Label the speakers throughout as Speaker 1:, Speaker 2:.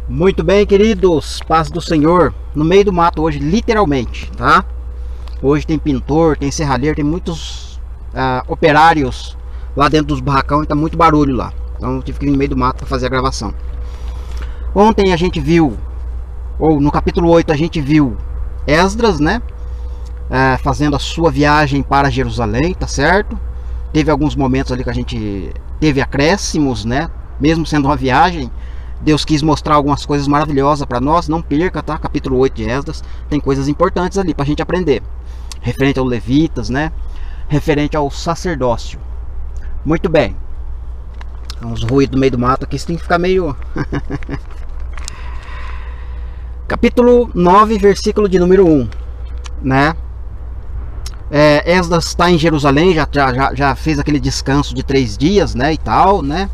Speaker 1: Muito bem, queridos, paz do Senhor. No meio do mato hoje, literalmente, tá? Hoje tem pintor, tem serralheiro, tem muitos operários lá dentro dos barracão e tá muito barulho lá. Então eu tive que ir no meio do mato para fazer a gravação. Ontem a gente viu, ou no capítulo 8 a gente viu Esdras, né? Fazendo a sua viagem para Jerusalém, tá certo? Teve alguns momentos ali que a gente teve acréscimos, né? Mesmo sendo uma viagem, Deus quis mostrar algumas coisas maravilhosas para nós. Não perca, tá? Capítulo 8 de Esdras. Tem coisas importantes ali para a gente aprender. Referente aos levitas, né? Referente ao sacerdócio. Muito bem. Uns ruídos no meio do mato aqui. Isso tem que ficar meio... Capítulo 9, versículo de número 1. Né? Esdras está em Jerusalém. Já fez aquele descanso de 3 dias, né? E tal, né?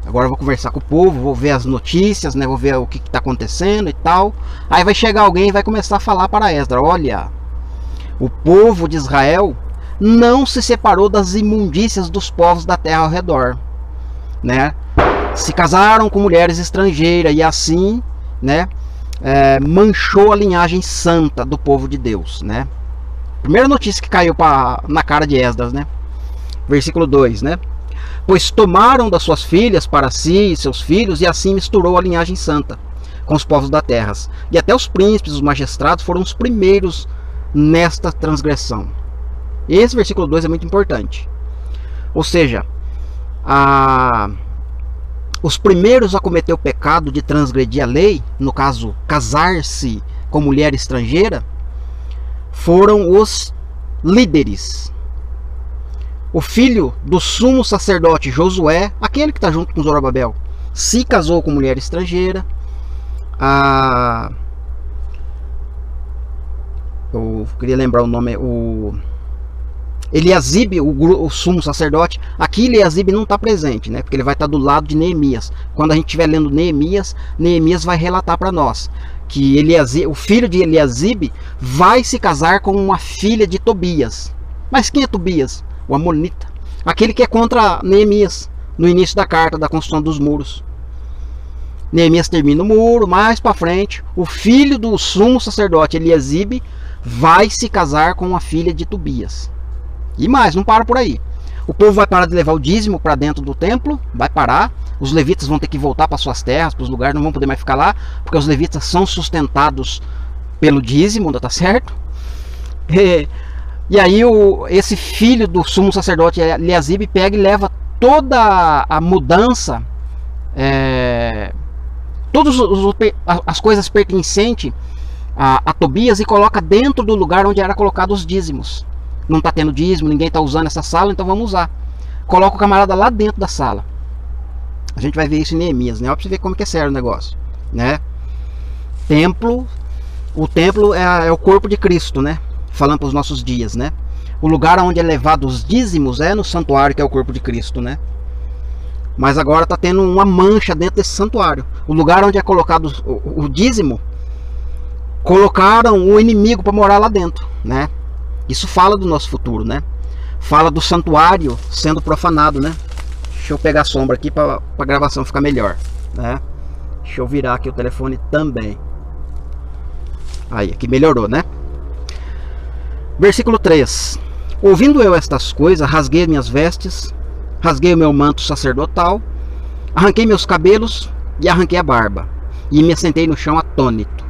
Speaker 1: Agora eu vou conversar com o povo, vou ver as notícias, né? Vou ver o que está acontecendo e tal. Aí vai chegar alguém e vai começar a falar para Esdras: olha, o povo de Israel não se separou das imundícias dos povos da terra ao redor, né? Se casaram com mulheres estrangeiras e assim, né? Manchou a linhagem santa do povo de Deus, né? Primeira notícia que caiu na cara de Esdras, né? Versículo 2, né? Pois tomaram das suas filhas para si e seus filhos, e assim misturou a linhagem santa com os povos da terra. E até os príncipes, os magistrados, foram os primeiros nesta transgressão. Esse versículo 2 é muito importante. Ou seja, os primeiros a cometer o pecado de transgredir a lei, no caso, casar-se com mulher estrangeira, foram os líderes. O filho do sumo sacerdote Josué, aquele que está junto com Zorobabel, se casou com mulher estrangeira. Eu queria lembrar o nome, o Eliasibe, o sumo sacerdote. Aqui Eliasibe não está presente, né? Porque ele vai estar do lado de Neemias. Quando a gente estiver lendo Neemias, Neemias vai relatar para nós que o filho de Eliasibe vai se casar com uma filha de Tobias. Mas quem é Tobias? O amonita, aquele que é contra Neemias no início da carta da construção dos muros. Neemias termina o muro, mais para frente o filho do sumo sacerdote Eliasibe vai se casar com uma filha de Tobias. E mais, não para por aí. O povo vai parar de levar o dízimo para dentro do templo, vai parar. Os levitas vão ter que voltar para suas terras, para os lugares, não vão poder mais ficar lá, porque os levitas são sustentados pelo dízimo, tá certo? E aí esse filho do sumo sacerdote Eliasibe pega e leva toda a mudança, todas as coisas pertencentes a Tobias, e coloca dentro do lugar onde era colocado os dízimos. Não está tendo dízimo, ninguém está usando essa sala, então vamos usar. Coloca o camarada lá dentro da sala. A gente vai ver isso em Neemias, né? Para você ver como que é sério o negócio, né? O templo é o corpo de Cristo, né? Falando para os nossos dias, né? O lugar onde é levado os dízimos é no santuário, que é o corpo de Cristo, né? Mas agora está tendo uma mancha dentro desse santuário. O lugar onde é colocado o dízimo, colocaram o inimigo para morar lá dentro, né? Isso fala do nosso futuro, né? Fala do santuário sendo profanado, né? Deixa eu pegar a sombra aqui para a gravação ficar melhor, né? Deixa eu virar aqui o telefone também. Aí, aqui melhorou, né? Versículo 3. Ouvindo eu estas coisas, rasguei minhas vestes, rasguei o meu manto sacerdotal, arranquei meus cabelos e arranquei a barba, e me assentei no chão atônito.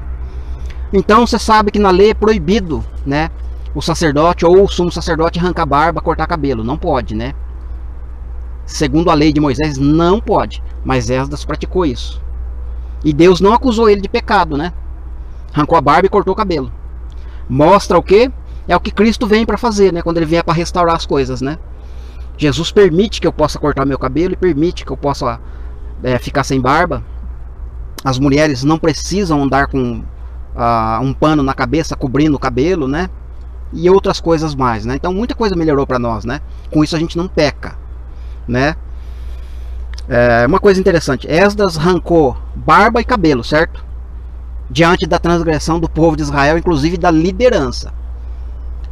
Speaker 1: Então você sabe que na lei é proibido, né, o sacerdote ou o sumo sacerdote arrancar barba, cortar cabelo. Não pode, né? Segundo a lei de Moisés, não pode. Mas Esdras praticou isso. E Deus não acusou ele de pecado, né? Arrancou a barba e cortou o cabelo. Mostra o quê? É o que Cristo vem para fazer, né? Quando ele vier para restaurar as coisas, né? Jesus permite que eu possa cortar meu cabelo e permite que eu possa ficar sem barba. As mulheres não precisam andar com um pano na cabeça cobrindo o cabelo, né? E outras coisas mais, né? Então muita coisa melhorou para nós, né? Com isso a gente não peca, né? Uma coisa interessante: Esdras arrancou barba e cabelo, certo? Diante da transgressão do povo de Israel, inclusive da liderança.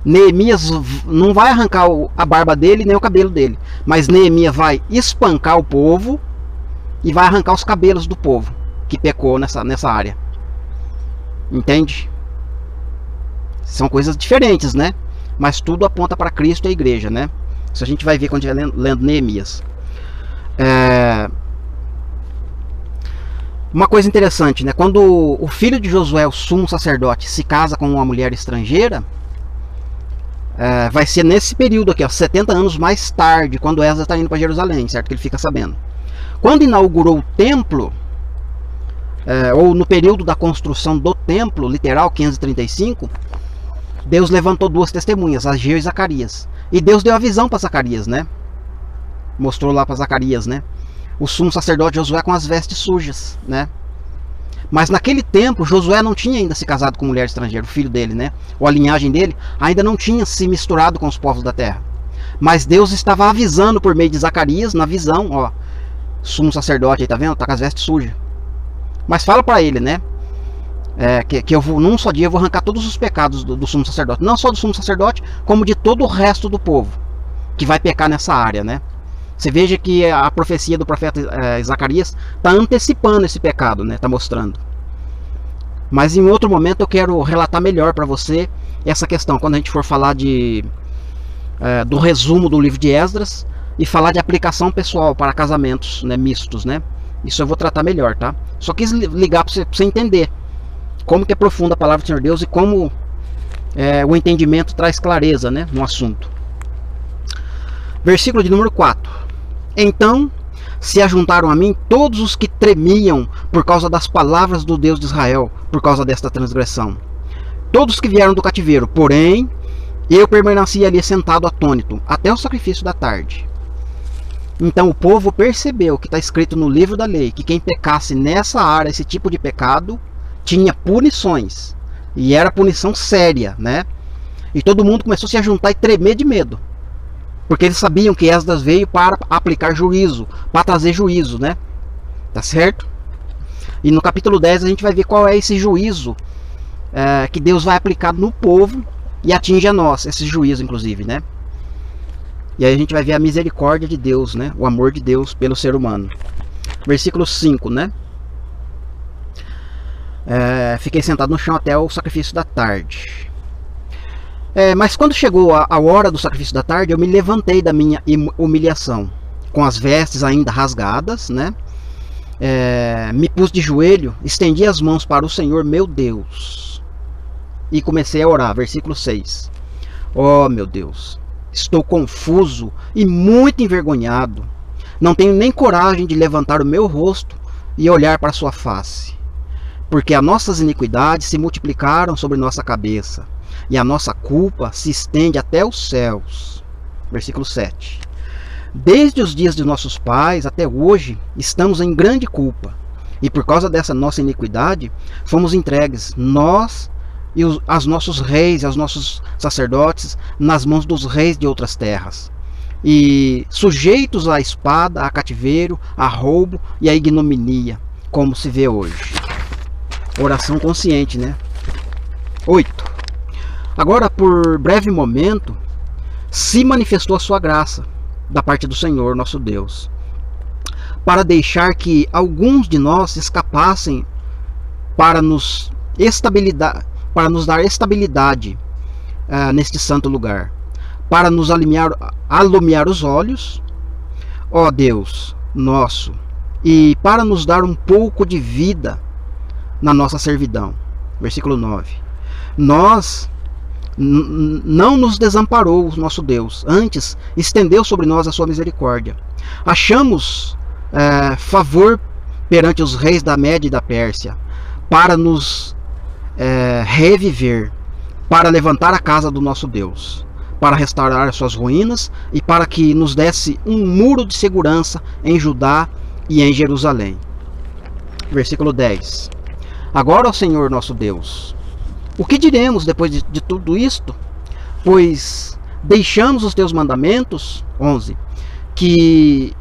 Speaker 1: Neemias não vai arrancar a barba dele nem o cabelo dele, mas Neemias vai espancar o povo e vai arrancar os cabelos do povo. que pecou nessa área. Entende? São coisas diferentes, né? Mas tudo aponta para Cristo e a igreja, né? Isso a gente vai ver quando estiver lendo Neemias. Uma coisa interessante, né? Quando o filho de Josué, o sumo sacerdote, se casa com uma mulher estrangeira, vai ser nesse período aqui, ó, 70 anos mais tarde, quando Esdras está indo para Jerusalém, certo? Que ele fica sabendo. Quando inaugurou o templo, ou no período da construção do templo, literal, 535, Deus levantou duas testemunhas, Ageu e Zacarias. E Deus deu a visão para Zacarias, né? Mostrou lá para Zacarias, né? O sumo sacerdote Josué com as vestes sujas, né? Mas naquele tempo, Josué não tinha ainda se casado com mulher estrangeira, o filho dele, né? Ou a linhagem dele ainda não tinha se misturado com os povos da terra. Mas Deus estava avisando por meio de Zacarias, na visão, ó, sumo sacerdote aí, tá vendo? Tá com as vestes sujas. Mas fala para ele, né? Que eu vou, num só dia eu vou arrancar todos os pecados do sumo sacerdote. Não só do sumo sacerdote, como de todo o resto do povo que vai pecar nessa área, né? Você veja que a profecia do profeta Zacarias está antecipando esse pecado, né? Está mostrando. Mas em outro momento eu quero relatar melhor para você essa questão, quando a gente for falar do resumo do livro de Esdras e falar de aplicação pessoal para casamentos, né, mistos, né? Isso eu vou tratar melhor, tá? Só quis ligar para você entender como que é profunda a palavra do Senhor Deus e como o entendimento traz clareza, né, no assunto. Versículo de número 4. Então se ajuntaram a mim todos os que tremiam por causa das palavras do Deus de Israel, por causa desta transgressão. Todos que vieram do cativeiro, porém, eu permaneci ali sentado atônito, até o sacrifício da tarde. Então o povo percebeu que está escrito no livro da lei, que quem pecasse nessa área, esse tipo de pecado, tinha punições. E era punição séria, né? E todo mundo começou a se ajuntar e tremer de medo. Porque eles sabiam que Esdras veio para aplicar juízo, para trazer juízo, né? Tá certo? E no capítulo 10 a gente vai ver qual é esse juízo que Deus vai aplicar no povo e atinge a nós, esse juízo inclusive, né? E aí a gente vai ver a misericórdia de Deus, né? O amor de Deus pelo ser humano. Versículo 5, né? Fiquei sentado no chão até o sacrifício da tarde. Mas quando chegou a hora do sacrifício da tarde, eu me levantei da minha humilhação, com as vestes ainda rasgadas, né? Me pus de joelho, estendi as mãos para o Senhor meu Deus e comecei a orar. Versículo 6. Oh meu Deus, estou confuso e muito envergonhado. Não tenho nem coragem de levantar o meu rosto e olhar para a sua face, porque as nossas iniquidades se multiplicaram sobre nossa cabeça, e a nossa culpa se estende até os céus. Versículo 7. Desde os dias de nossos pais até hoje, estamos em grande culpa. E por causa dessa nossa iniquidade, fomos entregues, nós e os nossos reis, e os nossos sacerdotes, nas mãos dos reis de outras terras. E sujeitos à espada, a cativeiro, a roubo e à ignominia, como se vê hoje. Oração consciente, né? 8. Agora, por breve momento, se manifestou a sua graça da parte do Senhor, nosso Deus, para deixar que alguns de nós escapassem para nos dar estabilidade neste santo lugar, para nos alumiar os olhos, ó Deus nosso, e para nos dar um pouco de vida na nossa servidão. Versículo 9. Não nos desamparou o nosso Deus, antes estendeu sobre nós a sua misericórdia. Achamos favor perante os reis da Média e da Pérsia, para nos reviver, para levantar a casa do nosso Deus, para restaurar as suas ruínas e para que nos desse um muro de segurança em Judá e em Jerusalém. Versículo 10. Agora, ó Senhor nosso Deus, o que diremos depois de tudo isto? Pois deixamos os teus mandamentos, 11, que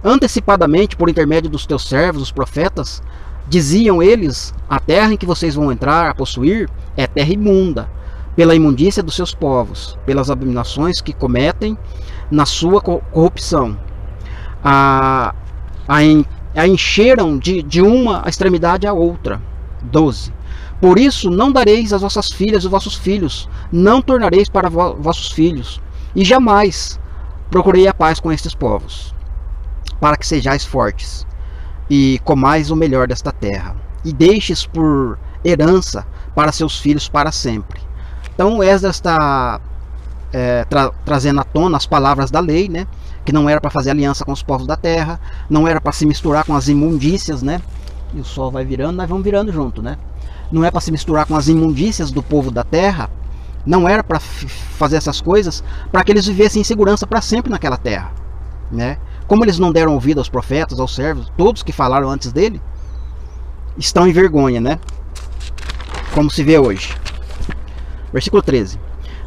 Speaker 1: antecipadamente, por intermédio dos teus servos, os profetas, diziam eles: a terra em que vocês vão entrar a possuir é terra imunda, pela imundícia dos seus povos, pelas abominações que cometem na sua corrupção. A a encheram de uma extremidade à outra. 12. Por isso não dareis as vossas filhas e vossos filhos, não tornareis para vossos filhos, e jamais procurei a paz com estes povos, para que sejais fortes, e comais o melhor desta terra, e deixes por herança para seus filhos para sempre. Então Esdras está trazendo à tona as palavras da lei, né? Que não era para fazer aliança com os povos da terra, não era para se misturar com as imundícias, né? E o sol vai virando, nós vamos virando junto, né? Não é para se misturar com as imundícias do povo da terra, não era para fazer essas coisas para que eles vivessem em segurança para sempre naquela terra, né? Como eles não deram ouvido aos profetas, aos servos, todos que falaram antes dele, estão em vergonha, né? Como se vê hoje. Versículo 13.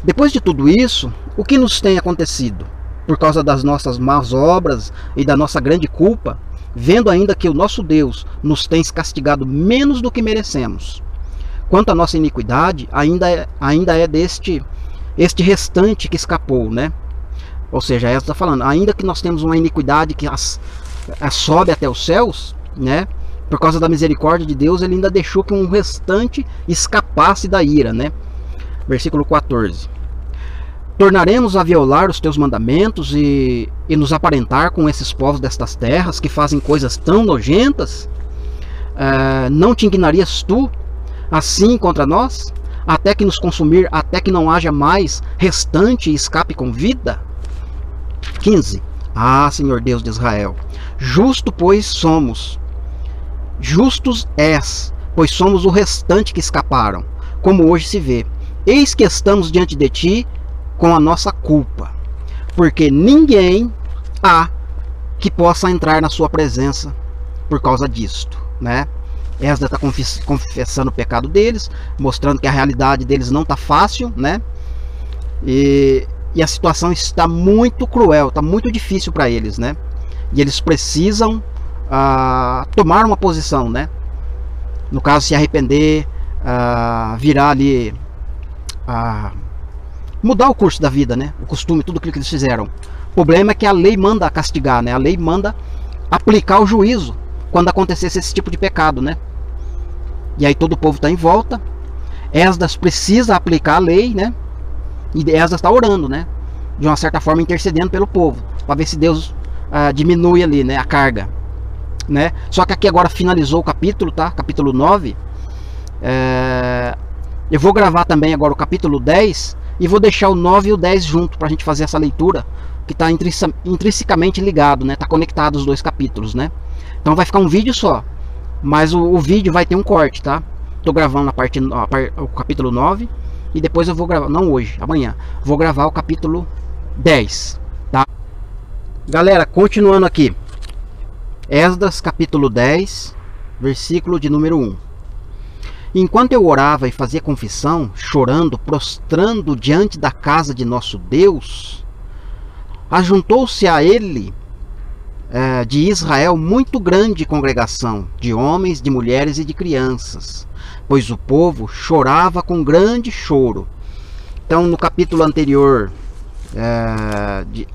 Speaker 1: Depois de tudo isso, o que nos tem acontecido? Por causa das nossas más obras e da nossa grande culpa, vendo ainda que o nosso Deus nos tem castigado menos do que merecemos. Quanto à nossa iniquidade, ainda é este restante que escapou, né? Ou seja, ela está falando, ainda que nós temos uma iniquidade que sobe até os céus, né? Por causa da misericórdia de Deus, ele ainda deixou que um restante escapasse da ira, né? Versículo 14. Tornaremos a violar os teus mandamentos e nos aparentar com esses povos destas terras que fazem coisas tão nojentas? Não te indignarias tu assim contra nós, até que nos consumir, até que não haja mais restante e escape com vida? 15. Ah, Senhor Deus de Israel, justo pois somos, justos és, pois somos o restante que escaparam, como hoje se vê. Eis que estamos diante de ti com a nossa culpa, porque ninguém há que possa entrar na sua presença por causa disto, né? Esdras está confessando o pecado deles, mostrando que a realidade deles não está fácil, né? E a situação está muito cruel, está muito difícil para eles, né? E eles precisam tomar uma posição, né? No caso, se arrepender, virar ali, mudar o curso da vida, né? O costume, tudo aquilo que eles fizeram. O problema é que a lei manda castigar, né? A lei manda aplicar o juízo quando acontecesse esse tipo de pecado, né? E aí todo o povo está em volta. Esdras precisa aplicar a lei, né? E Esdras está orando, né? De uma certa forma intercedendo pelo povo, para ver se Deus diminui ali, né? A carga, né? Só que aqui agora finalizou o capítulo, tá? Capítulo 9. Eu vou gravar também agora o capítulo 10 e vou deixar o 9 e o 10 junto para a gente fazer essa leitura, que está intrinsecamente ligado, né? Tá conectado os dois capítulos, né? Então vai ficar um vídeo só, mas o vídeo vai ter um corte, tá? Tô gravando o capítulo 9 e depois eu vou gravar, não hoje, amanhã, vou gravar o capítulo 10, tá? Galera, continuando aqui. Esdras capítulo 10, versículo de número 1. Enquanto eu orava e fazia confissão, chorando, prostrando diante da casa de nosso Deus, ajuntou-se a ele de Israel muito grande congregação, de homens, de mulheres e de crianças, pois o povo chorava com grande choro. Então no capítulo anterior,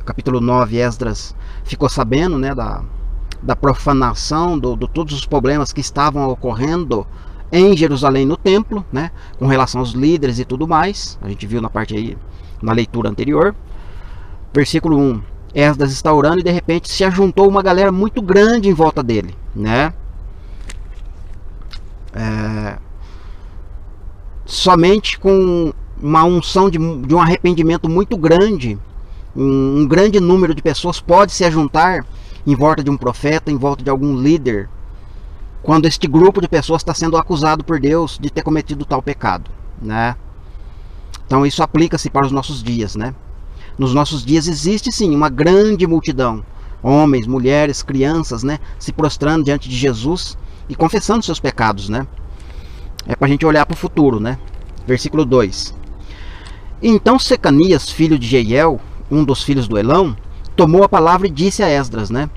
Speaker 1: capítulo 9, Esdras ficou sabendo, né, da profanação, de todos os problemas que estavam ocorrendo em Jerusalém no templo, né, com relação aos líderes e tudo mais. A gente viu na parte aí, na leitura anterior. Versículo 1. Esdras está orando e de repente se ajuntou uma galera muito grande em volta dele, né? Somente com uma unção de um arrependimento muito grande, um grande número de pessoas pode se ajuntar em volta de um profeta, em volta de algum líder, quando este grupo de pessoas está sendo acusado por Deus de ter cometido tal pecado, né? Então isso aplica-se para os nossos dias, né? Nos nossos dias existe sim uma grande multidão, homens, mulheres, crianças, né, se prostrando diante de Jesus e confessando seus pecados, né? É para a gente olhar para o futuro, né? Versículo 2. Então Secanias, filho de Jeiel, um dos filhos do Elão, tomou a palavra e disse a Esdras, né?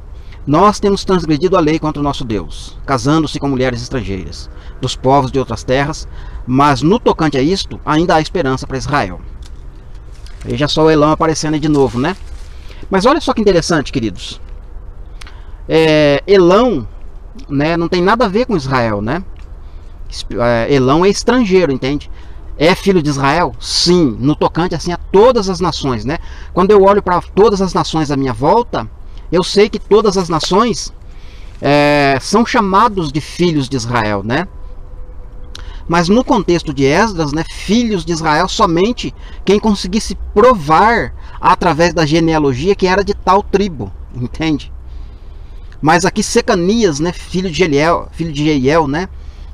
Speaker 1: Nós temos transgredido a lei contra o nosso Deus, casando-se com mulheres estrangeiras, dos povos de outras terras, mas no tocante a isto, ainda há esperança para Israel. Veja só o Elão aparecendo aí de novo, né? Mas olha só que interessante, queridos. Elão né, não tem nada a ver com Israel, né? Elão é estrangeiro, entende? É filho de Israel? Sim, no tocante assim a todas as nações, né? Quando eu olho para todas as nações à minha volta, eu sei que todas as nações são chamados de filhos de Israel, né? Mas no contexto de Esdras, né, filhos de Israel somente quem conseguisse provar através da genealogia que era de tal tribo, entende? Mas aqui Secanias, né, filho de Jeiel, né,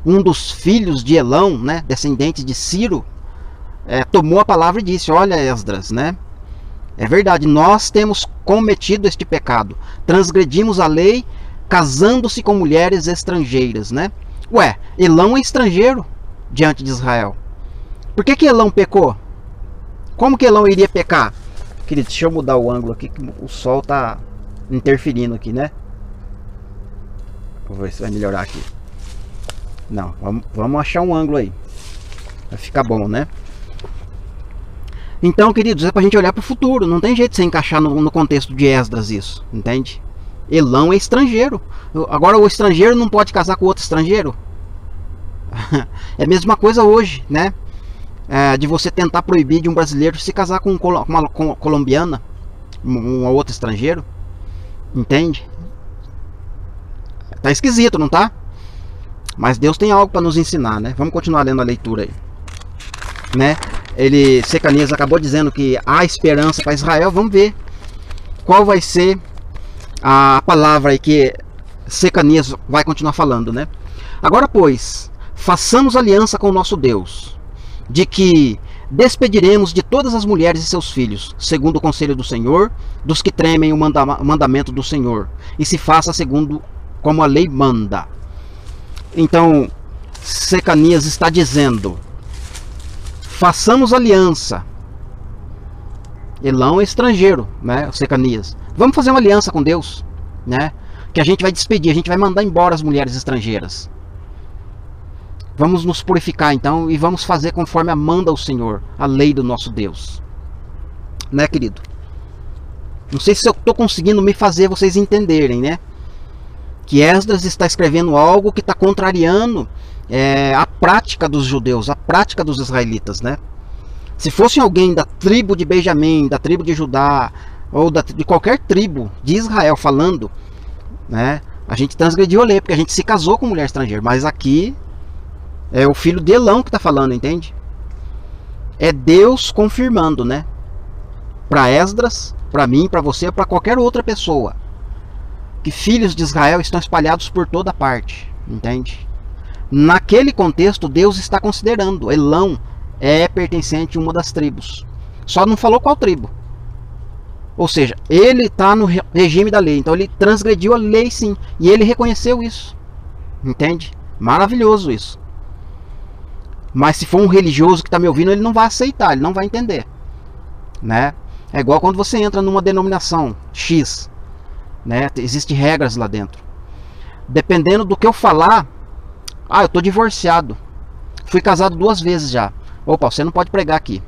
Speaker 1: um dos filhos de Elão, né, descendente de Ciro, tomou a palavra e disse: olha, Esdras, né, é verdade, nós temos cometido este pecado, transgredimos a lei casando-se com mulheres estrangeiras, né? Ué, Elão é estrangeiro diante de Israel. Por que Elão pecou? Como que Elão iria pecar? Querido, deixa eu mudar o ângulo aqui, que o sol tá interferindo aqui, né? Vou ver se vai melhorar aqui. Não, vamos achar um ângulo aí. Vai ficar bom, né? Então, queridos, é pra gente olhar para o futuro. Não tem jeito de você encaixar no contexto de Esdras isso, entende? Elão é estrangeiro. Agora o estrangeiro não pode casar com outro estrangeiro? É a mesma coisa hoje, né? De você tentar proibir de um brasileiro se casar com uma colombiana, um outro estrangeiro, entende? Tá esquisito, não tá? Mas Deus tem algo para nos ensinar, né? Vamos continuar lendo a leitura aí, né? Secanias acabou dizendo que há esperança para Israel. Vamos ver qual vai ser a palavra aí que Secanias vai continuar falando, né? Agora, pois, façamos aliança com o nosso Deus, de que despediremos de todas as mulheres e seus filhos, segundo o conselho do Senhor, dos que tremem o mandamento do Senhor, e se faça segundo como a lei manda. Então, Secanias está dizendo: façamos aliança. Elão é estrangeiro, né? Secanias. Vamos fazer uma aliança com Deus, né? Que a gente vai despedir, a gente vai mandar embora as mulheres estrangeiras. Vamos nos purificar então e vamos fazer conforme manda o Senhor, a lei do nosso Deus. Né, querido? Não sei se eu estou conseguindo me fazer vocês entenderem, né? Que Esdras está escrevendo algo que está contrariando a prática dos judeus, a prática dos israelitas, né? Se fosse alguém da tribo de Benjamim, da tribo de Judá, ou de qualquer tribo de Israel falando, né? A gente transgrediu a lei, porque a gente se casou com mulher estrangeira. Mas aqui é o filho de Elão que está falando, entende? É Deus confirmando, né? Para Esdras, para mim, para você, para qualquer outra pessoa, que filhos de Israel estão espalhados por toda parte, entende? Naquele contexto, Deus está considerando Elão é pertencente a uma das tribos. Só não falou qual tribo. Ou seja, ele está no regime da lei. Então ele transgrediu a lei, sim. E ele reconheceu isso. Entende? Maravilhoso isso. Mas se for um religioso que está me ouvindo, ele não vai aceitar, ele não vai entender, né? É igual quando você entra numa denominação X, né? Existem regras lá dentro. Dependendo do que eu falar, eu tô divorciado, fui casado 2 vezes já. Opa, você não pode pregar aqui.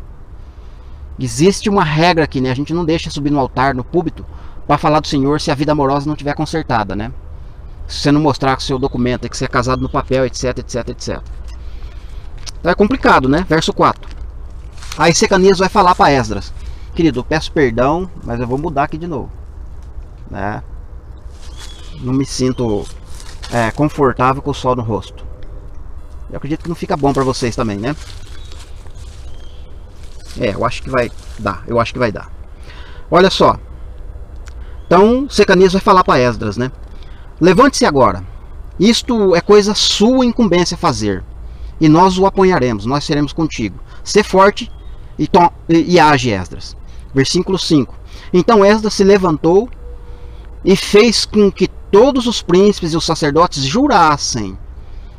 Speaker 1: Existe uma regra aqui, né? A gente não deixa subir no altar, no púlpito, para falar do Senhor se a vida amorosa não tiver consertada, né? Se você não mostrar com o seu documento que você é casado no papel, etc, etc, etc. Então é complicado, né? Verso 4. Aí Secanias vai falar para Esdras: querido, eu peço perdão, mas eu vou mudar aqui de novo, né? Não me sinto confortável com o sol no rosto. Eu acredito que não fica bom para vocês também, né? Eu acho que vai dar. Eu acho que vai dar. Olha só. Então Secanias vai falar para Esdras, né? Levante-se agora. Isto é coisa sua incumbência fazer, e nós o apoiaremos, nós seremos contigo. Sê forte e age, Esdras. Versículo 5. Então Esdras se levantou e fez com que todos os príncipes e os sacerdotes jurassem,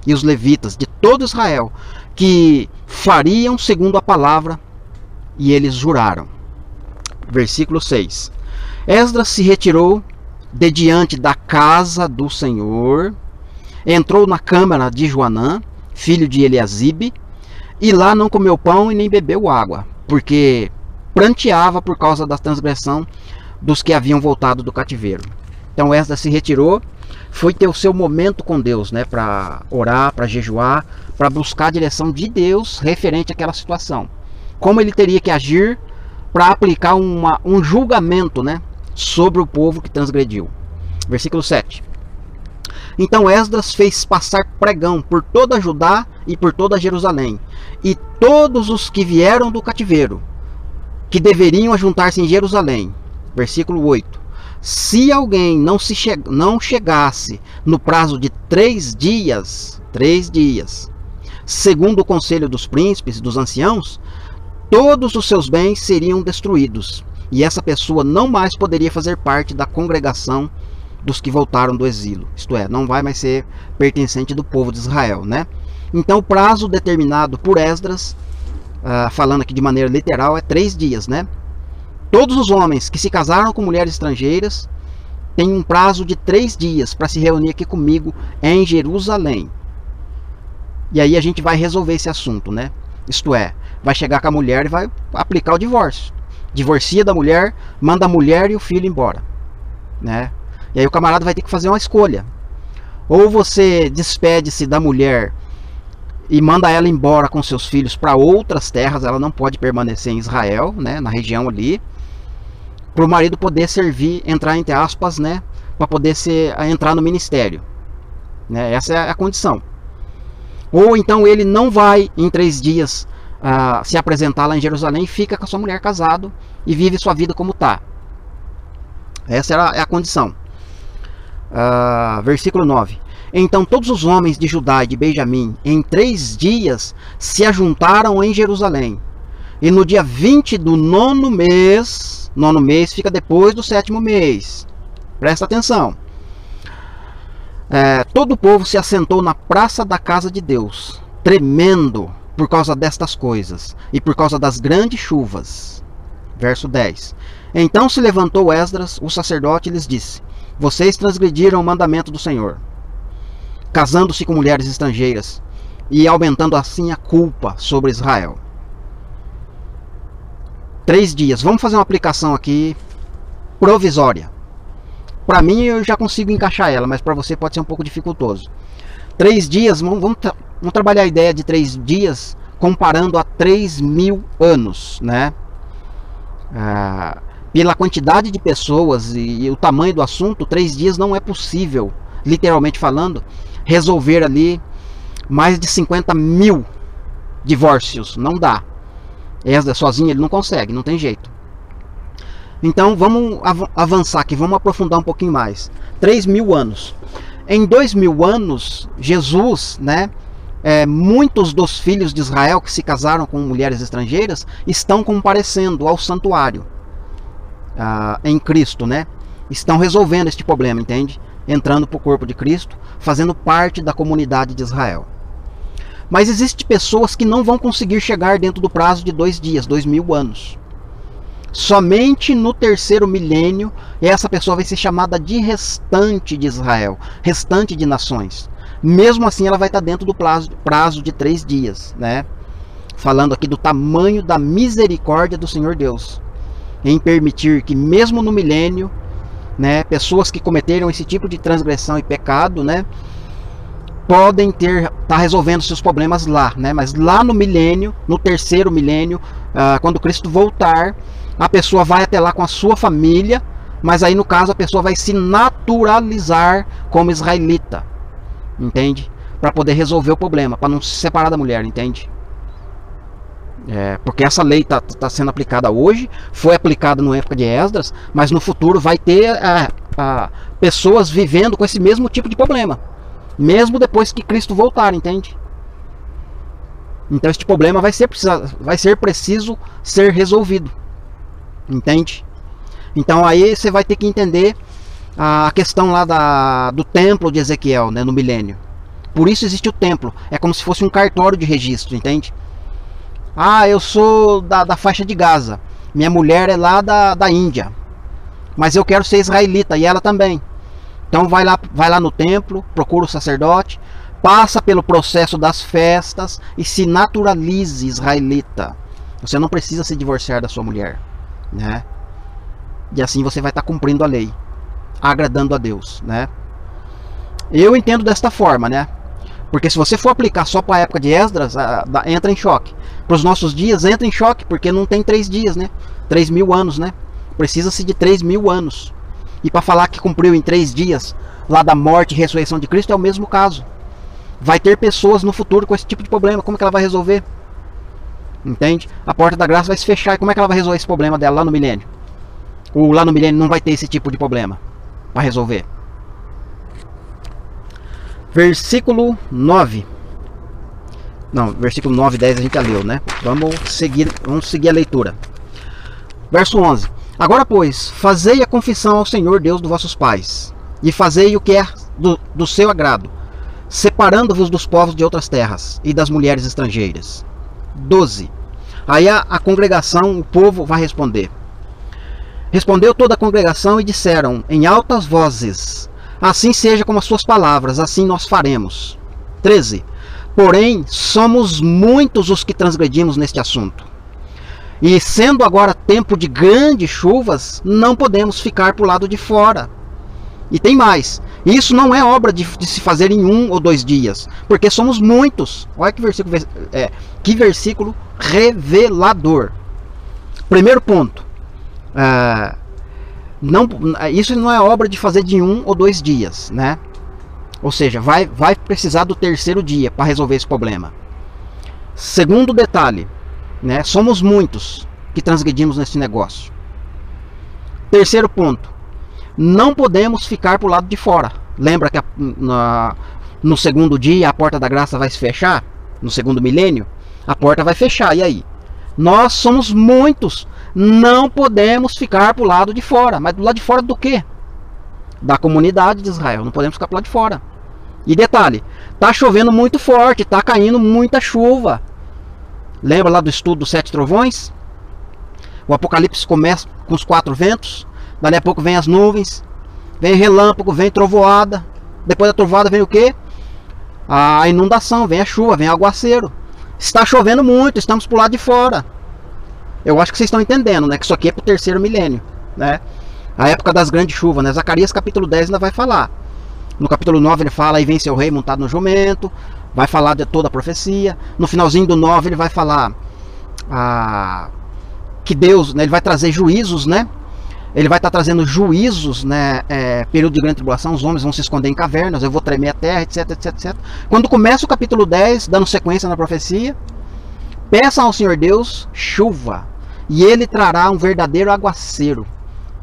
Speaker 1: e os levitas de todo Israel, que fariam segundo a palavra, e eles juraram. Versículo 6. Esdras se retirou de diante da casa do Senhor, entrou na câmara de Joanã, filho de Eliasibe, e lá não comeu pão e nem bebeu água, porque pranteava por causa da transgressão dos que haviam voltado do cativeiro. Então Esdras se retirou, foi ter o seu momento com Deus, né, para orar, para jejuar, para buscar a direção de Deus referente àquela situação. Como ele teria que agir para aplicar um julgamento, né, sobre o povo que transgrediu. Versículo 7. Então Esdras fez passar pregão por toda Judá e por toda Jerusalém, e todos os que vieram do cativeiro, que deveriam ajuntar-se em Jerusalém. Versículo 8. Se alguém não chegasse no prazo de 3 dias, segundo o conselho dos príncipes, dos anciãos, todos os seus bens seriam destruídos, e essa pessoa não mais poderia fazer parte da congregação dos que voltaram do exílio, isto é, não vai mais ser pertencente do povo de Israel, né? Então o prazo determinado por Esdras, falando aqui de maneira literal, é 3 dias, né? Todos os homens que se casaram com mulheres estrangeiras têm um prazo de 3 dias para se reunir aqui comigo em Jerusalém. E aí a gente vai resolver esse assunto, né? Isto é, vai chegar com a mulher e vai aplicar o divórcio. Divorcia da mulher, manda a mulher e o filho embora, né? E aí o camarada vai ter que fazer uma escolha. Ou você despede-se da mulher e manda ela embora com seus filhos para outras terras, ela não pode permanecer em Israel, né, na região ali, para o marido poder servir, entrar entre aspas, né, para poder entrar no ministério, né, essa é a condição. Ou então ele não vai em 3 dias se apresentar lá em Jerusalém e fica com a sua mulher casado e vive sua vida como está. Essa é a condição. Versículo 9. Então todos os homens de Judá e de Benjamim em 3 dias se ajuntaram em Jerusalém. E no dia 20 do 9º mês fica depois do 7º mês. Presta atenção. Todo o povo se assentou na praça da casa de Deus, tremendo por causa destas coisas e por causa das grandes chuvas. Verso 10. Então se levantou Esdras, o sacerdote, e lhes disse: vocês transgrediram o mandamento do Senhor, casando-se com mulheres estrangeiras e aumentando assim a culpa sobre Israel. 3 dias. Vamos fazer uma aplicação aqui provisória. Para mim eu já consigo encaixar ela, mas para você pode ser um pouco dificultoso. 3 dias, vamos trabalhar a ideia de 3 dias comparando a 3.000 anos, né? Pela quantidade de pessoas e o tamanho do assunto, 3 dias não é possível, literalmente falando, resolver ali mais de 50.000 divórcios. Não dá. Esdras sozinho ele não consegue, não tem jeito. Então vamos avançar aqui, vamos aprofundar um pouquinho mais. 3.000 anos. Em 2.000 anos, Jesus, né, muitos dos filhos de Israel que se casaram com mulheres estrangeiras estão comparecendo ao santuário em Cristo, né? Estão resolvendo este problema, entende? Entrando para o corpo de Cristo, fazendo parte da comunidade de Israel. Mas existem pessoas que não vão conseguir chegar dentro do prazo de 2 dias, 2.000 anos. Somente no 3º milênio essa pessoa vai ser chamada de restante de Israel, restante de nações. Mesmo assim ela vai estar dentro do prazo de 3 dias, né? Falando aqui do tamanho da misericórdia do Senhor Deus, em permitir que mesmo no milênio, né, pessoas que cometeram esse tipo de transgressão e pecado, né, podem estar resolvendo seus problemas lá, né? Mas lá no milênio, no 3º milênio, quando Cristo voltar, a pessoa vai até lá com a sua família, mas aí no caso a pessoa vai se naturalizar como israelita, entende? Para poder resolver o problema, para não se separar da mulher, entende? Porque essa lei está sendo aplicada hoje, foi aplicada na época de Esdras, mas no futuro vai ter pessoas vivendo com esse mesmo tipo de problema, mesmo depois que Cristo voltar, entende? Então este problema vai ser preciso ser resolvido, entende? Então aí você vai ter que entender a questão lá do templo de Ezequiel, né, no milênio. Por isso existe o templo, é como se fosse um cartório de registro, entende? Eu sou da faixa de Gaza, minha mulher é lá da Índia, mas eu quero ser israelita e ela também. Então vai lá no templo, procura o sacerdote, passa pelo processo das festas e se naturalize israelita. Você não precisa se divorciar da sua mulher, né? E assim você vai estar cumprindo a lei, agradando a Deus, né? Eu entendo desta forma, né? Porque se você for aplicar só para a época de Esdras, entra em choque. Para os nossos dias, entra em choque, porque não tem 3 dias, né? 3.000 anos, né? Precisa-se de 3.000 anos. E para falar que cumpriu em 3 dias, lá da morte e ressurreição de Cristo, é o mesmo caso. Vai ter pessoas no futuro com esse tipo de problema. Como é que ela vai resolver? Entende? A porta da graça vai se fechar. E como é que ela vai resolver esse problema dela lá no milênio? Ou lá no milênio não vai ter esse tipo de problema para resolver. Versículo 9. Não, versículo 9 e 10 a gente já leu, né? Vamos seguir a leitura. Verso 11. Agora, pois, fazei a confissão ao Senhor Deus dos vossos pais, e fazei o que é do seu agrado, separando-vos dos povos de outras terras e das mulheres estrangeiras. 12. Aí a congregação, o povo vai responder. Respondeu toda a congregação e disseram em altas vozes: assim seja como as suas palavras, assim nós faremos. 13. Porém, somos muitos os que transgredimos neste assunto. E sendo agora tempo de grandes chuvas, não podemos ficar para o lado de fora. E tem mais. Isso não é obra de se fazer em 1 ou 2 dias, porque somos muitos. Olha que versículo revelador. Primeiro ponto. Isso não é obra de fazer de 1 ou 2 dias, né? Ou seja, vai precisar do 3º dia para resolver esse problema. Segundo detalhe, né? Somos muitos que transgredimos nesse negócio. Terceiro ponto, não podemos ficar para o lado de fora. Lembra que no 2º dia a porta da graça vai se fechar? No 2º milênio, a porta vai fechar. E aí? Nós somos muitos. Não podemos ficar para o lado de fora. Mas do lado de fora do quê? Da comunidade de Israel. Não podemos ficar para o lado de fora. E detalhe, tá chovendo muito forte, tá caindo muita chuva. Lembra lá do estudo dos 7 trovões? O Apocalipse começa com os 4 ventos. Dali a pouco vem as nuvens, vem relâmpago, vem trovoada. Depois da trovoada vem o quê? A inundação, vem a chuva, vem o aguaceiro. Está chovendo muito, estamos pro lado de fora. Eu acho que vocês estão entendendo, né? Que isso aqui é pro 3º milênio, né? A época das grandes chuvas, né? Zacarias capítulo 10 ainda vai falar. No capítulo 9 ele fala, aí vem seu rei montado no jumento. Vai falar de toda a profecia. No finalzinho do 9 ele vai falar que Deus, né, ele vai trazer juízos, né? Ele vai estar trazendo juízos, né? Período de grande tribulação, os homens vão se esconder em cavernas, eu vou tremer a terra, etc, etc, etc. Quando começa o capítulo 10, dando sequência na profecia, peçam ao Senhor Deus chuva, e ele trará um verdadeiro aguaceiro.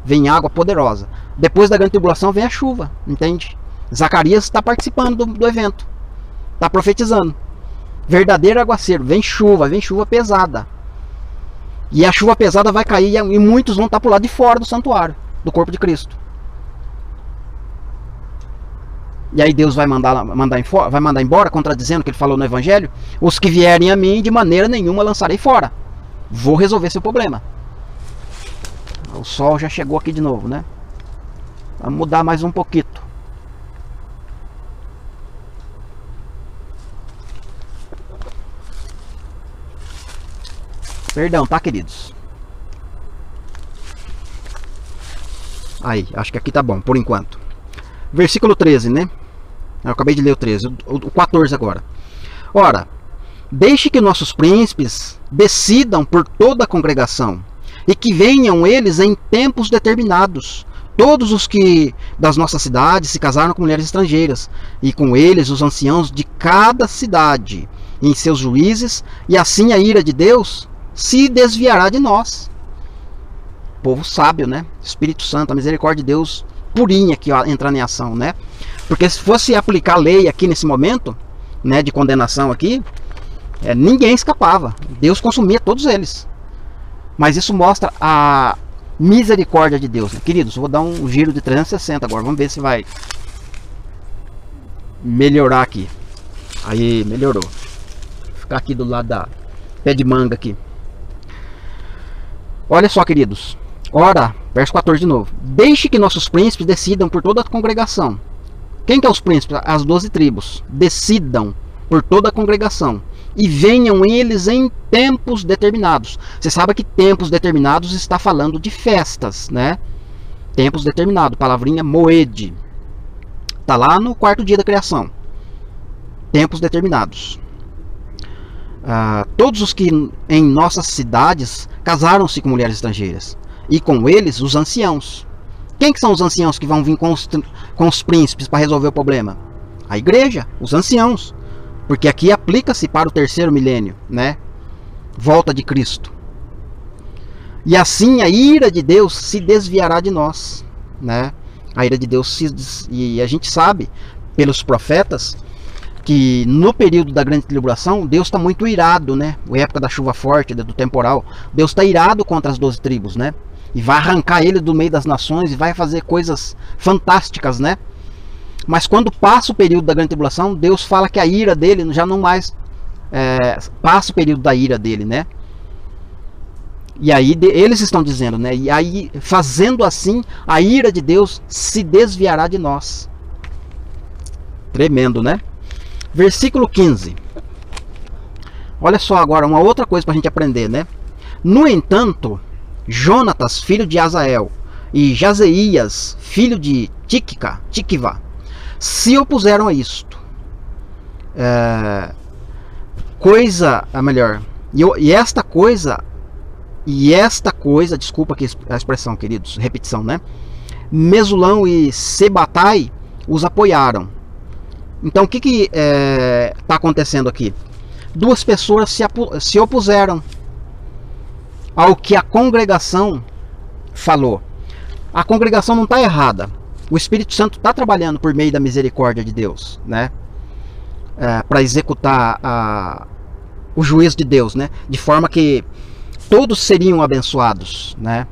Speaker 1: Vem água poderosa. Depois da grande tribulação vem a chuva, entende? Zacarias está participando do evento. Está profetizando. Verdadeiro aguaceiro. Vem chuva pesada. E a chuva pesada vai cair e muitos vão estar para o lado de fora do santuário, do corpo de Cristo. E aí Deus vai mandar embora, contradizendo o que ele falou no Evangelho. Os que vierem a mim, de maneira nenhuma lançarei fora. Vou resolver seu problema. O sol já chegou aqui de novo, né? Vamos mudar mais um pouquinho. Perdão, tá, queridos? Aí, acho que aqui tá bom, por enquanto. Versículo 13, né? Eu acabei de ler o 13, o 14 agora. Ora, deixe que nossos príncipes decidam por toda a congregação, e que venham eles em tempos determinados, todos os que das nossas cidades se casaram com mulheres estrangeiras, e com eles os anciãos de cada cidade, em seus juízes, e assim a ira de Deus se desviará de nós. Povo sábio, né? Espírito Santo, a misericórdia de Deus purinha aqui, ó, entrando em ação, né? Porque se fosse aplicar a lei aqui nesse momento, né, de condenação aqui, ninguém escapava. Deus consumia todos eles. Mas isso mostra a misericórdia de Deus, né? Queridos, eu vou dar um giro de 360 agora. Vamos ver se vai melhorar aqui. Aí, melhorou. Vou ficar aqui do lado da pé de manga aqui. Olha só, queridos. Ora, verso 14 de novo. Deixe que nossos príncipes decidam por toda a congregação. Quem que é os príncipes? As 12 tribos. Decidam por toda a congregação. E venham eles em tempos determinados. Você sabe que tempos determinados está falando de festas, né? Tempos determinados. Palavrinha moed. Está lá no quarto dia da criação. Tempos determinados. Todos os que em nossas cidades casaram-se com mulheres estrangeiras, e com eles os anciãos. Quem que são os anciãos que vão vir com os príncipes para resolver o problema? A igreja, os anciãos. Porque aqui aplica-se para o terceiro milênio, né? Volta de Cristo. E assim a ira de Deus se desviará de nós, né? A ira de Deus e a gente sabe pelos profetas que no período da grande tribulação Deus está muito irado, né? A época da chuva forte, do temporal, Deus está irado contra as 12 tribos, né? E vai arrancar ele do meio das nações e vai fazer coisas fantásticas, né? Mas quando passa o período da grande tribulação, Deus fala que a ira dele já não mais passa o período da ira dele, né? E aí eles estão dizendo, né? E aí, fazendo assim, a ira de Deus se desviará de nós. Tremendo, né? Versículo 15. Olha só agora, uma outra coisa para a gente aprender, né? No entanto, Jonatas, filho de Azael, e Jazeías, filho de Tikva, se opuseram a isto. E esta coisa, desculpa aqui a expressão, queridos, repetição, né? Mesulão e Sebatai os apoiaram. Então o que está acontecendo aqui? Duas pessoas se opuseram ao que a congregação falou. A congregação não está errada. O Espírito Santo está trabalhando por meio da misericórdia de Deus, né? Para executar o juízo de Deus, né? De forma que todos seriam abençoados, né?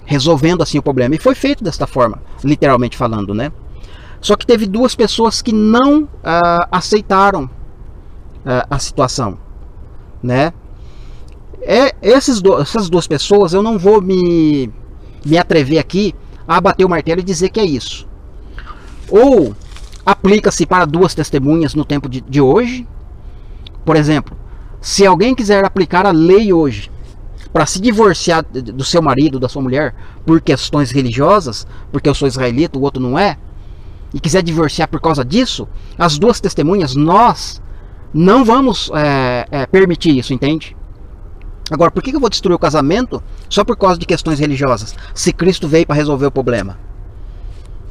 Speaker 1: Resolvendo assim o problema. E foi feito desta forma, literalmente falando, né? Só que teve duas pessoas que não aceitaram a situação, né? Essas duas pessoas, eu não vou me atrever aqui a bater o martelo e dizer que é isso. Ou aplica-se para duas testemunhas no tempo de hoje. Por exemplo, se alguém quiser aplicar a lei hoje para se divorciar do seu marido, da sua mulher, por questões religiosas, porque eu sou israelita, o outro não é, e quiser divorciar por causa disso, as duas testemunhas, nós não vamos permitir isso, entende? Agora, por que eu vou destruir o casamento só por causa de questões religiosas, se Cristo veio para resolver o problema?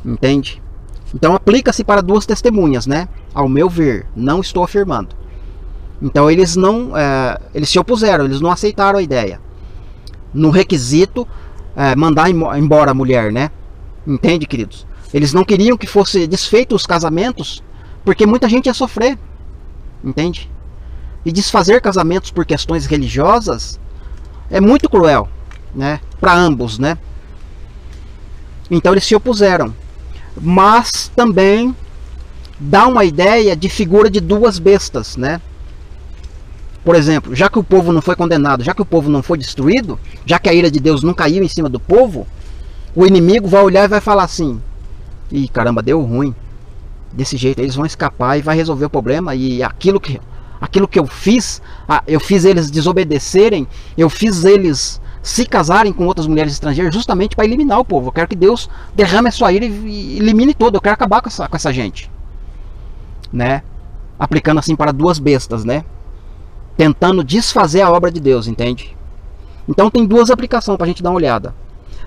Speaker 1: Entende? Então aplica-se para duas testemunhas, né? Ao meu ver, não estou afirmando. Então eles se opuseram, eles não aceitaram a ideia. No requisito, mandar embora a mulher, né? Entende, queridos? Eles não queriam que fosse desfeito os casamentos, porque muita gente ia sofrer. Entende? E desfazer casamentos por questões religiosas é muito cruel, né? Para ambos, né? Então eles se opuseram. Mas também dá uma ideia de figura de duas bestas, né? Por exemplo, já que o povo não foi condenado, já que o povo não foi destruído, já que a ira de Deus não caiu em cima do povo, o inimigo vai olhar e vai falar assim: ih, caramba, deu ruim. Desse jeito eles vão escapar e vai resolver o problema. E aquilo que eu fiz eles desobedecerem, eu fiz eles se casarem com outras mulheres estrangeiras justamente para eliminar o povo. Eu quero que Deus derrame a sua ira e elimine todo. Eu quero acabar com essa gente, né? Aplicando assim para duas bestas, né? Tentando desfazer a obra de Deus, entende? Então tem duas aplicações para a gente dar uma olhada.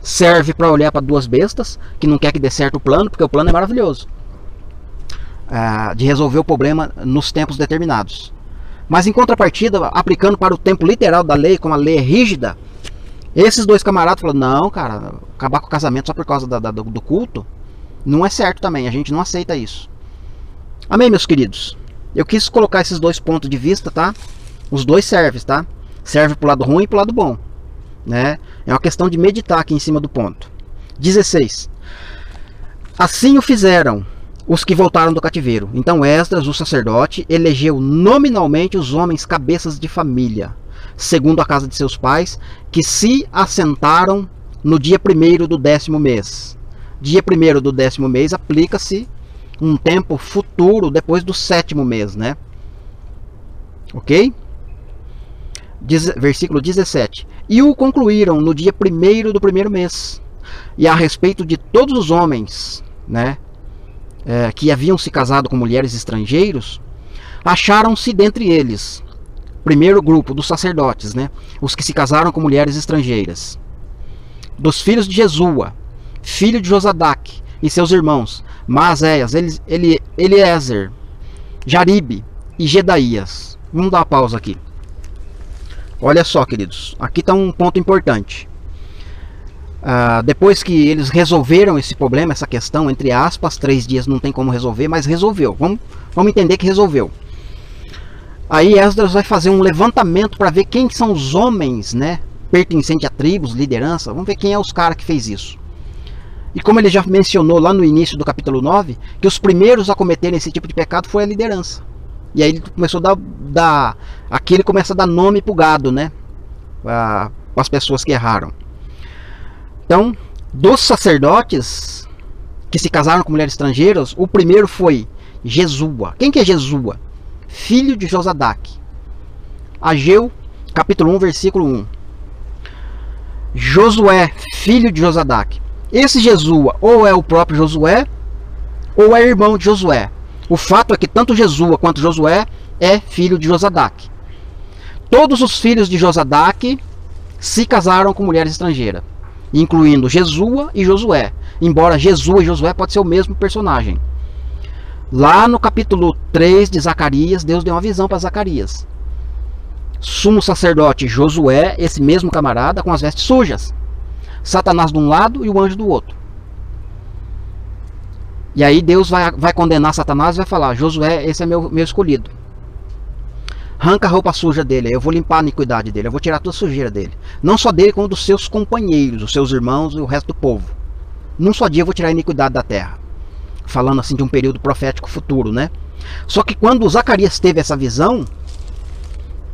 Speaker 1: Serve para olhar para duas bestas que não quer que dê certo o plano, porque o plano é maravilhoso, de resolver o problema nos tempos determinados. Mas em contrapartida, aplicando para o tempo literal da lei, como a lei é rígida, esses dois camaradas falaram: não, cara, acabar com o casamento só por causa do culto não é certo também, a gente não aceita isso. Amém, meus queridos? Eu quis colocar esses dois pontos de vista, tá? Os dois servem, tá? Serve pro lado ruim e pro lado bom, né? É uma questão de meditar aqui em cima do ponto. 16. Assim o fizeram os que voltaram do cativeiro. Então Esdras, o sacerdote, elegeu nominalmente os homens cabeças de família, segundo a casa de seus pais, que se assentaram no dia 1º do 10º mês. Dia 1º do 10º mês aplica-se um tempo futuro depois do 7º mês, né? Ok? Versículo 17. E o concluíram no dia 1º do 1º mês. E a respeito de todos os homens, né, que haviam se casado com mulheres estrangeiros, acharam-se dentre eles, primeiro grupo dos sacerdotes, né, os que se casaram com mulheres estrangeiras, dos filhos de Jesua, filho de Josadaque, e seus irmãos, Maazéias, Eliezer, Jaribe e Gedaías. Vamos dar uma pausa aqui. Olha só, queridos, aqui está um ponto importante. Depois que eles resolveram esse problema, essa questão, entre aspas, 3 dias não tem como resolver, mas resolveu. Vamos entender que resolveu. Aí Esdras vai fazer um levantamento para ver quem são os homens, né, pertencentes a tribos, liderança. Vamos ver quem é os caras que fez isso. E como ele já mencionou lá no início do capítulo 9, que os primeiros a cometerem esse tipo de pecado foi a liderança. E aí ele começou a dar aqui ele começa a dar nome pro gado, né, para as pessoas que erraram. Então, dos sacerdotes que se casaram com mulheres estrangeiras, o primeiro foi Jesua. Quem que é Jesua? Filho de Josadaque. Ageu, capítulo 1, versículo 1. Josué, filho de Josadaque. Esse Jesua ou é o próprio Josué, ou é irmão de Josué. O fato é que tanto Jesua quanto Josué é filho de Josadaque. Todos os filhos de Josadaque se casaram com mulheres estrangeiras, incluindo Jesua e Josué. Embora Jesua e Josué pode ser o mesmo personagem. Lá no capítulo 3 de Zacarias, Deus deu uma visão para Zacarias. Sumo sacerdote Josué, esse mesmo camarada, com as vestes sujas. Satanás de um lado e o anjo do outro. E aí Deus vai condenar Satanás e vai falar: Josué, esse é meu escolhido. Arranca a roupa suja dele, eu vou limpar a iniquidade dele, eu vou tirar toda a sujeira dele. Não só dele, como dos seus companheiros, os seus irmãos e o resto do povo. Num só dia eu vou tirar a iniquidade da terra. Falando assim de um período profético futuro, né? Só que quando Zacarias teve essa visão,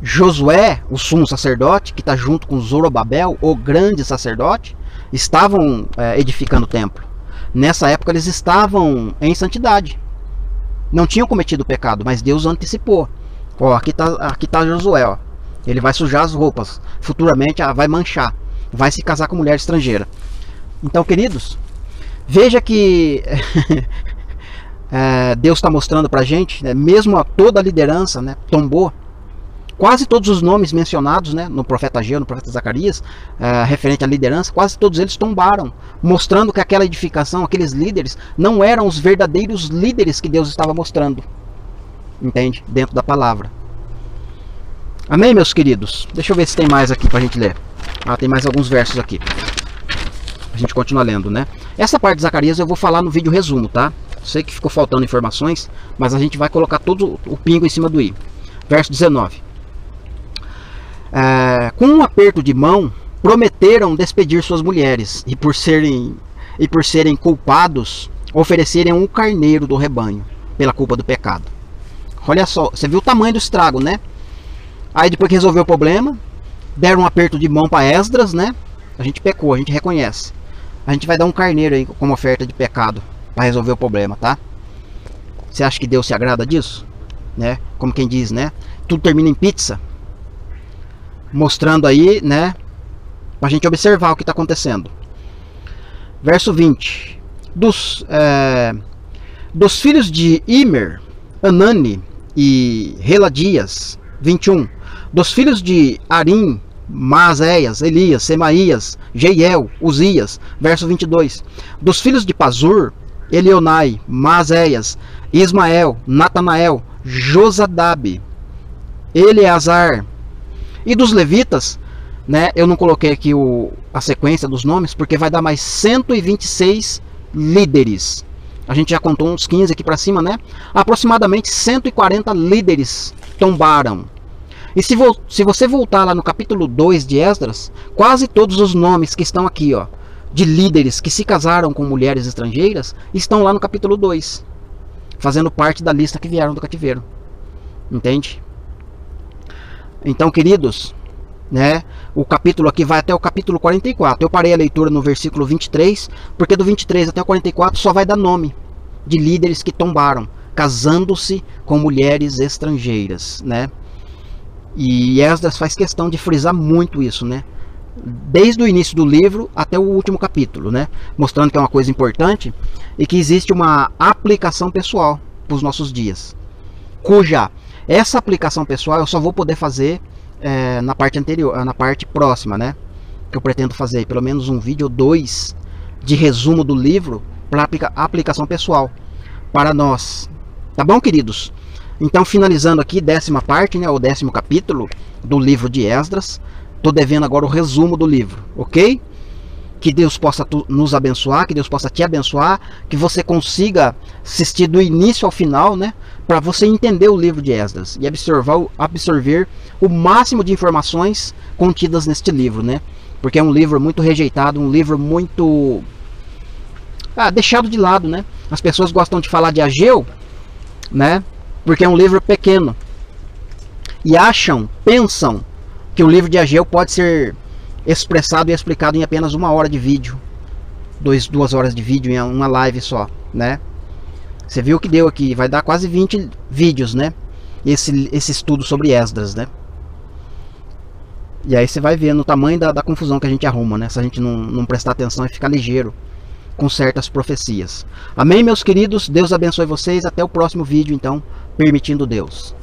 Speaker 1: Josué, o sumo sacerdote, que está junto com Zorobabel, o grande sacerdote, estavam edificando o templo. Nessa época eles estavam em santidade. Não tinham cometido pecado, mas Deus antecipou. Ó, aqui tá Josué, ó. Ele vai sujar as roupas. Futuramente vai manchar. Vai se casar com mulher estrangeira. Então, queridos, veja que Deus está mostrando pra gente, né, mesmo toda a liderança, né, tombou. Quase todos os nomes mencionados, né, no profeta Ageu, no profeta Zacarias, referente à liderança, quase todos eles tombaram, mostrando que aquela edificação, aqueles líderes, não eram os verdadeiros líderes que Deus estava mostrando. Entende? Dentro da palavra. Amém, meus queridos? Deixa eu ver se tem mais aqui pra gente ler. Tem mais alguns versos aqui. A gente continua lendo, né? Essa parte de Zacarias eu vou falar no vídeo resumo, tá? Sei que ficou faltando informações, mas a gente vai colocar todo o pingo em cima do i. Verso 19. Com um aperto de mão, prometeram despedir suas mulheres, e por serem culpados, oferecerem um carneiro do rebanho, pela culpa do pecado. Olha só, você viu o tamanho do estrago, né? Aí depois que resolveu o problema, deram um aperto de mão para Esdras, né? A gente pecou, a gente reconhece. A gente vai dar um carneiro aí como oferta de pecado para resolver o problema, tá? Você acha que Deus se agrada disso? Né? Como quem diz, né? Tudo termina em pizza. Mostrando aí, né? Pra gente observar o que está acontecendo. Verso 20. Dos filhos de Imer, Anani e Reladias. 21. Dos filhos de Arim, Maazéias, Elias, Semaías, Jeiel, Uzias. Verso 22. Dos filhos de Pazur, Elionai, Maazéias, Ismael, Natanael, Josadabe, Eleazar. E dos levitas, né, eu não coloquei aqui a sequência dos nomes, porque vai dar mais 126 líderes. A gente já contou uns 15 aqui para cima, né? Aproximadamente 140 líderes tombaram. E se você voltar lá no capítulo 2 de Esdras, quase todos os nomes que estão aqui, ó, de líderes que se casaram com mulheres estrangeiras, estão lá no capítulo 2, fazendo parte da lista que vieram do cativeiro. Entende? Então, queridos, né, o capítulo aqui vai até o capítulo 44. Eu parei a leitura no versículo 23, porque do 23 até o 44 só vai dar nome de líderes que tombaram, casando-se com mulheres estrangeiras, né? E Esdras faz questão de frisar muito isso, né? desde o início do livro até o último capítulo, né? Mostrando que é uma coisa importante e que existe uma aplicação pessoal para os nossos dias, cuja essa aplicação pessoal eu só vou poder fazer na parte anterior, na parte próxima, né? Que eu pretendo fazer pelo menos um vídeo ou dois de resumo do livro para aplicação pessoal para nós, tá bom, queridos? Então, finalizando aqui, 10ª parte, né, o 10º capítulo do livro de Esdras. Tô devendo agora o resumo do livro, ok? Que Deus possa nos abençoar, que Deus possa te abençoar, que você consiga assistir do início ao final, né, para você entender o livro de Esdras e absorver o máximo de informações contidas neste livro, né? Porque é um livro muito rejeitado, um livro muito deixado de lado, né? As pessoas gostam de falar de Ageu, né? Porque é um livro pequeno e pensam que o livro de Ageu pode ser expressado e explicado em apenas 1 hora de vídeo, 2 horas de vídeo em uma live só, né? Você viu que deu aqui, vai dar quase 20 vídeos, né? Esse estudo sobre Esdras, né? E aí você vai vendo o tamanho da confusão que a gente arruma, né? Se a gente não prestar atenção e ficar ligeiro com certas profecias. Amém, meus queridos? Deus abençoe vocês. Até o próximo vídeo, então, permitindo Deus.